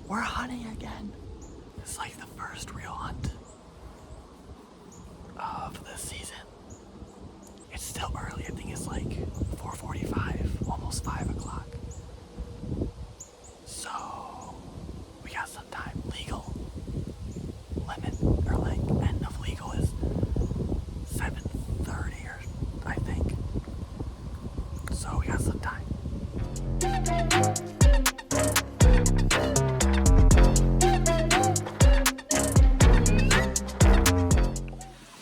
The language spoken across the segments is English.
We're hunting again. It's like the first real hunt of the season. It's still early. I think it's like 4:45, almost 5 o'clock. So we got some time. Legal limit, or like end of legal, is 7:30, or I think. So we got some time.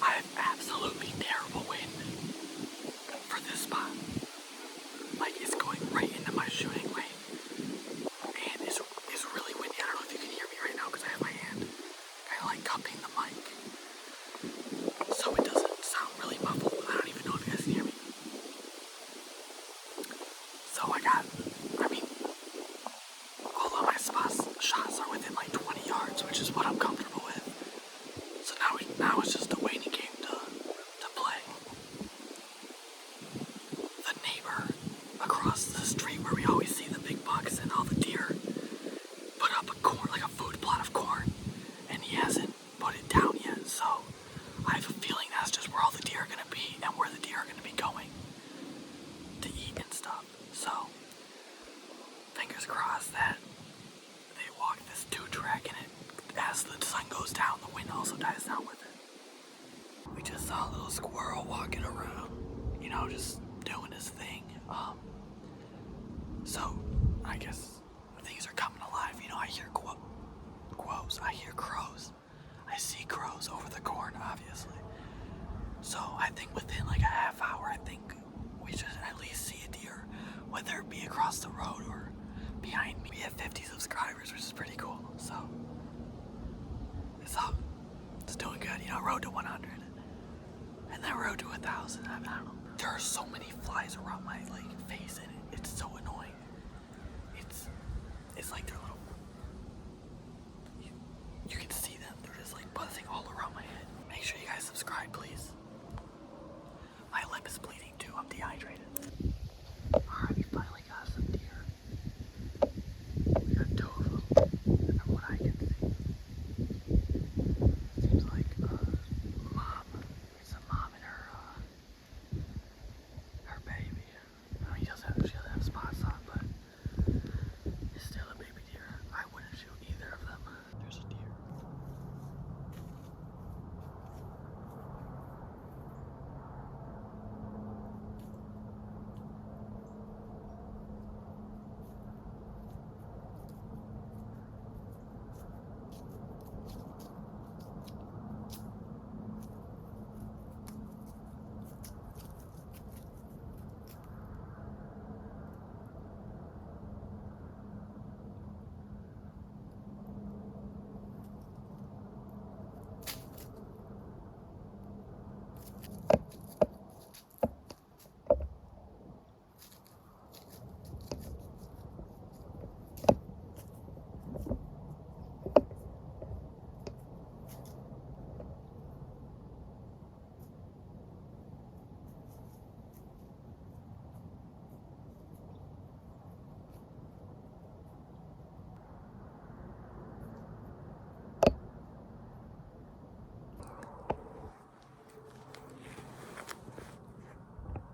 I have absolutely terrible wind for this spot. Like, it's going right into my shooting lane. And it's really windy. I don't know if you can hear me right now because I have my hand kind of like cupping the mic. So it doesn't sound really muffled. I don't even know if you guys can hear me. So I mean, all of my shots are within like 20 yards, which is what I'm comfortable with. So now it's just a waiting game to play. The neighbor across the street where we always see the big bucks and all the deer put up a food plot of corn, and he hasn't put it down yet. So I have a feeling that's just where all the deer are gonna be and where the deer are gonna be going to eat and stuff. So fingers crossed that they walk this 2-track, and as the sun goes down, the wind also dies down with it. We just saw a little squirrel walking around, just doing his thing. So I guess things are coming alive. I hear quos. I hear crows. I see crows over the corn, obviously. So I think within like a half hour, I think we should at least see a deer, whether it be across the road or behind me. We have 50 subscribers, which is pretty cool. So it's up. It's doing good. Road to 100. And then road to 1,000. I don't know. There are so many flies around my face, and it's so annoying. It's like they're little. You can see them. They're just like buzzing all around my head. Make sure you guys subscribe, please. My lip is bleeding too. I'm dehydrated. Alright, we finally got some deer. We got 2 of them, from what I can see. Seems like mom. It's a mom and her baby. I mean, she doesn't have spots on, but it's still a baby deer. I wouldn't shoot either of them. There's a deer.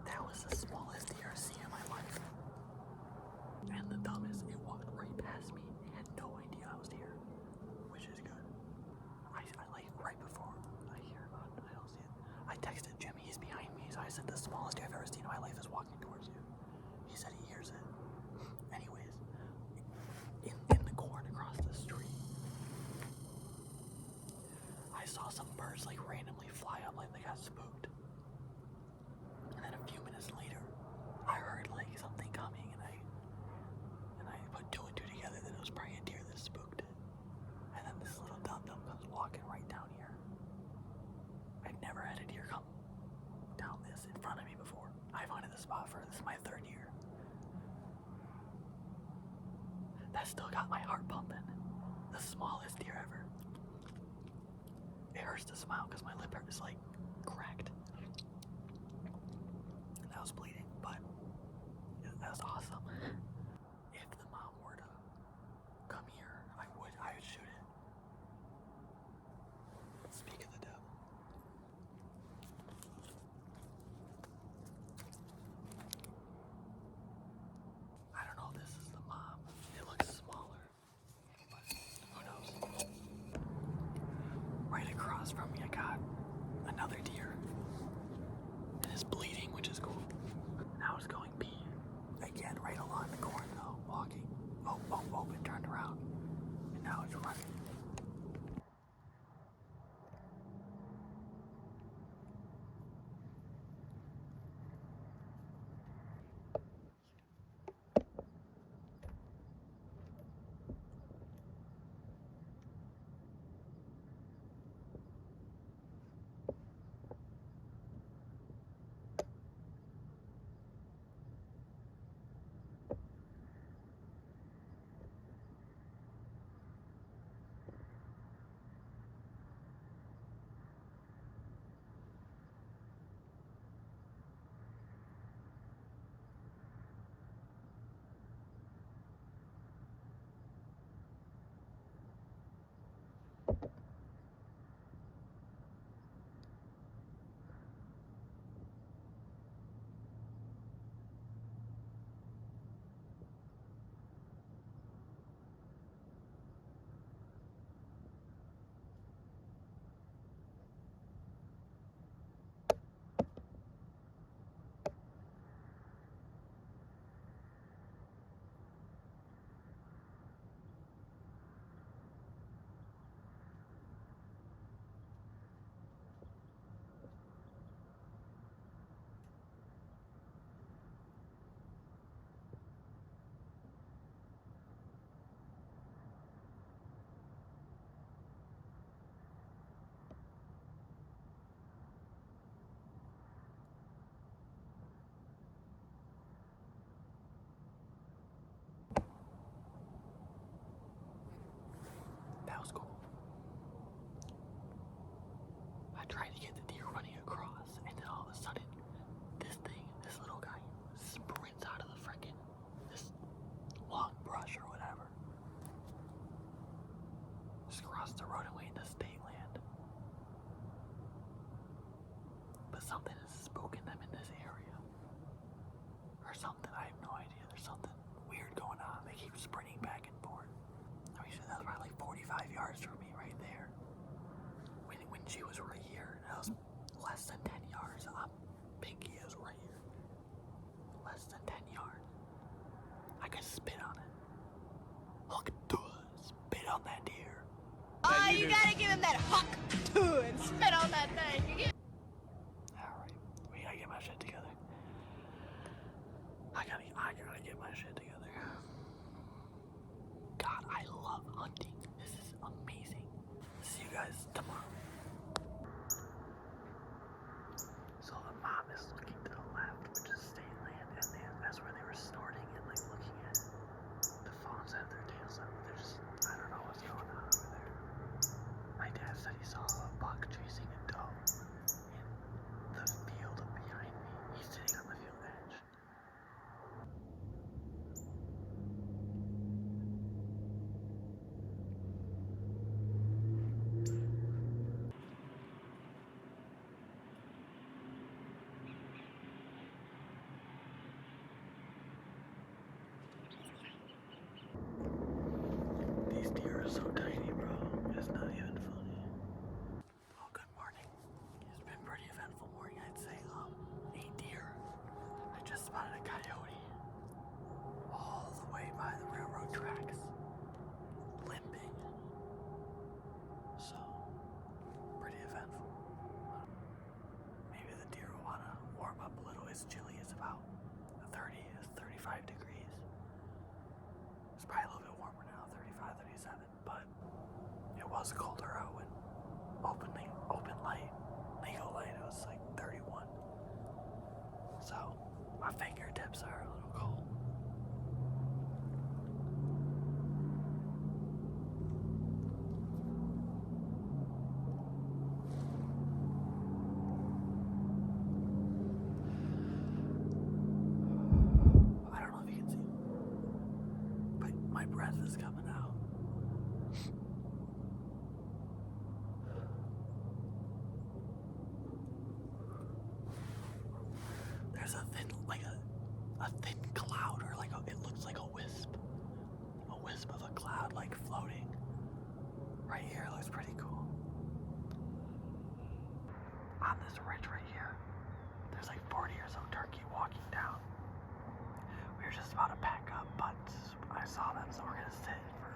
That was the smallest deer I've seen in my life. And the dumbest, it walked right past me and had no idea I was here, which is good. I like right before I hear about it, I don't see it. I texted Jimmy, he's behind me, so I said the smallest deer I've ever seen in my life is walking towards you. He said he hears it. Anyways, in the corn across the street, I saw some birds randomly fly up like they got spooked. And then a few minutes later, I heard something coming, and I put 2 and 2 together that it was probably a deer that spooked it. And then this little dum-dum comes walking right down here. I've never had a deer come down this in front of me before. I've hunted this spot this is my 3rd year. That still got my heart pumping. The smallest deer ever. It hurts to smile because my lip is cracked. And that was bleeding, but that was awesome. If the mom were to come here, I would around, and now it's running. That was cool. I tried to get the deer running across, and then all of a sudden, this little guy, sprints out of the frickin' this long brush or whatever. Just across the road and way into state land. But something is spooking them in this area. Or something, I have no idea. There's something weird going on. They keep sprinting back and forth. I mean, that was probably like 45 yards from me right there. When she was right here, that was less than 10 yards. Pinky is right here. Less than 10 yards. I could spit on it. Look, spit on that deer. Oh, you gotta give him that huck too and spit on that thing. Alright, we gotta get my shit together. I gotta get my shit together. God, I love hunting. This is amazing. See you guys tomorrow. So the mom is looking to the left, which is state land, and that's where they were snorting and like looking at it. The fawns have their tails up. They're just, I don't know what's going on over there. My dad said he saw a buck chasing a doe in the field behind me. He's sitting on the field edge. These deer are so tiny, bro. It's not even funny. Oh, good morning. It's been pretty eventful morning, I'd say. 8 deer. I just spotted a coyote all the way by the railroad tracks, limping. So, pretty eventful. Maybe the deer will want to warm up a little. It's chilly. It's about 35 degrees. It's probably a little bit warmer now, 35, 37, but it was colder out when open light, legal light, it was like 31. So my fingertips are a little cold. I don't know if you can see, but my breath is coming out. There's a thin cloud, or it looks like a wisp of a cloud like floating right here. It looks pretty cool. On this ridge right here, there's like 40 or so turkey walking down. We were just about to pack up, but I saw them, so we're gonna sit for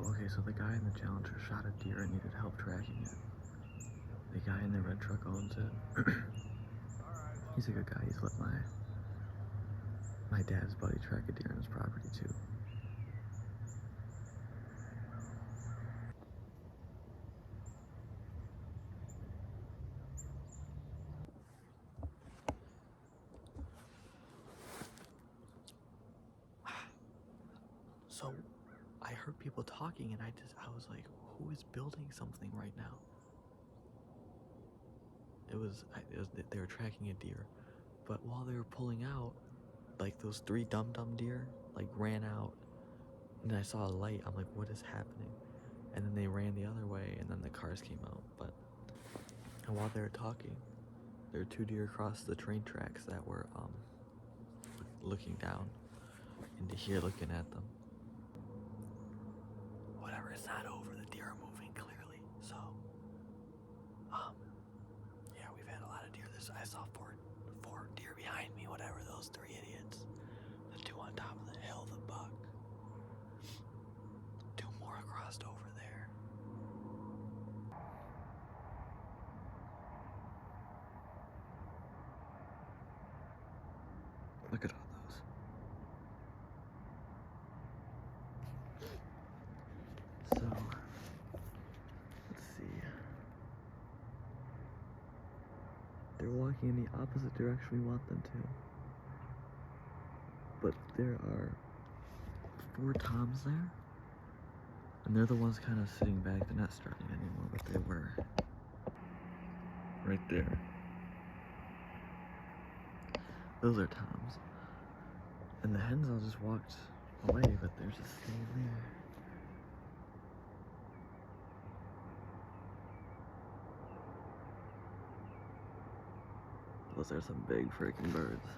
okay, so the guy in the Challenger shot a deer and needed help tracking it. The guy in the red truck owns it. He's a good guy. He's let my dad's buddy track a deer on his property too. So I heard people talking and I was like, who is building something right now? They were tracking a deer, but while they were pulling out, like those 3 dum-dum deer like ran out, and I saw a light. I'm like, what is happening? And then they ran the other way, and then the cars came out. And while they were talking, there were 2 deer across the train tracks that were looking down into here, looking at them. Whatever, it's not over. The deer are moving clearly. So, yeah, we've had a lot of deer. I saw four deer behind me. Whatever, those 3 idiots. The 2 on top of the hill, the buck. 2 more crossed over there. Look at all those. So, let's see. They're walking in the opposite direction we want them to. But there are 4 toms there. And they're the ones kind of sitting back. They're not starting anymore, but they were. Right there. Those are toms. And the hens all just walked away, but they're just staying there. Those are some big freaking birds.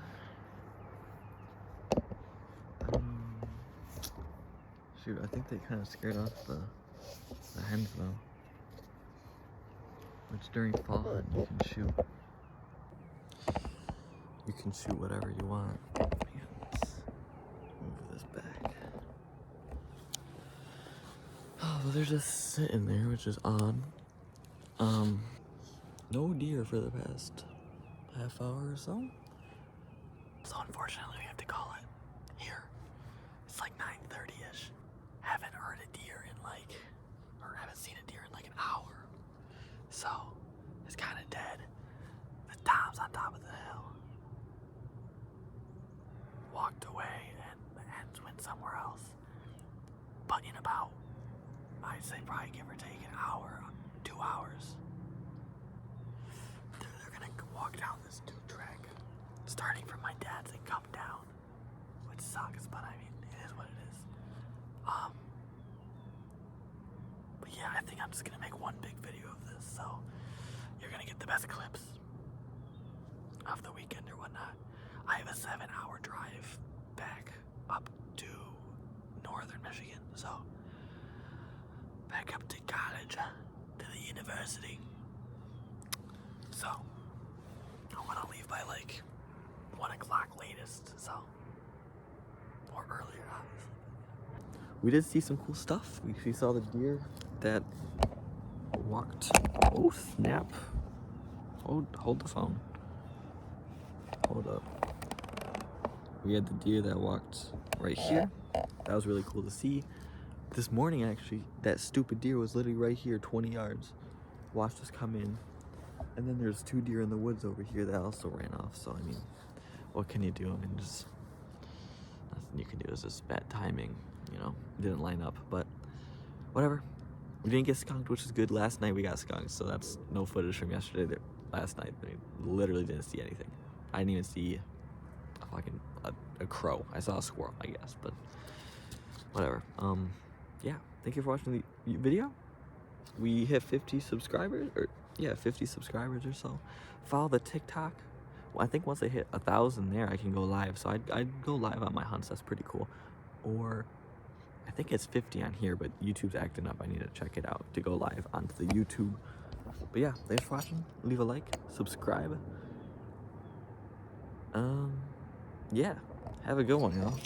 Shoot, I think they kind of scared off the hens though. Which during fall hunt you can shoot. You can shoot whatever you want. Man, let's move this back. Oh, well, they're just sitting there, which is odd. No deer for the past half hour or so. So unfortunately we have to call it here. It's like 9:30ish. Haven't heard a deer in haven't seen a deer in like an hour. So it's kind of dead. The toms on top of the hill walked away and the hens went somewhere else. But in about, I'd say probably give or take an hour, 2 hours, they're gonna walk down this 2 track, starting from my dad's and come down, which sucks, but I mean, it is what it is. But yeah, I think I'm just gonna make one big video of this, so you're gonna get the best clips of the weekend or whatnot. I have a 7-hour drive back up to northern Michigan, so back up to college, to the university. So I want to leave by like 1 o'clock latest, so, or earlier obviously. We did see some cool stuff. We saw the deer that walked. Oh snap. Hold the phone. Hold up. We had the deer that walked right here. That was really cool to see. This morning, actually, that stupid deer was literally right here, 20 yards. Watched us come in. And then there's 2 deer in the woods over here that also ran off. So, I mean, what can you do? I mean, just nothing you can do. It's just bad timing, you know? Didn't line up, but whatever. We didn't get skunked, which is good. Last night we got skunked, so that's no footage from yesterday. Last night, I literally didn't see anything. I didn't even see a crow. I saw a squirrel, I guess, but whatever. Yeah, thank you for watching the video. We hit 50 subscribers, 50 subscribers or so. Follow the TikTok. Well, I think once I hit 1,000 there, I can go live. So I'd go live on my hunts. That's pretty cool. Or I think it's 50 on here, but YouTube's acting up. I need to check it out to go live onto the YouTube. But yeah, thanks for watching. Leave a like, subscribe. Yeah, have a good one, y'all.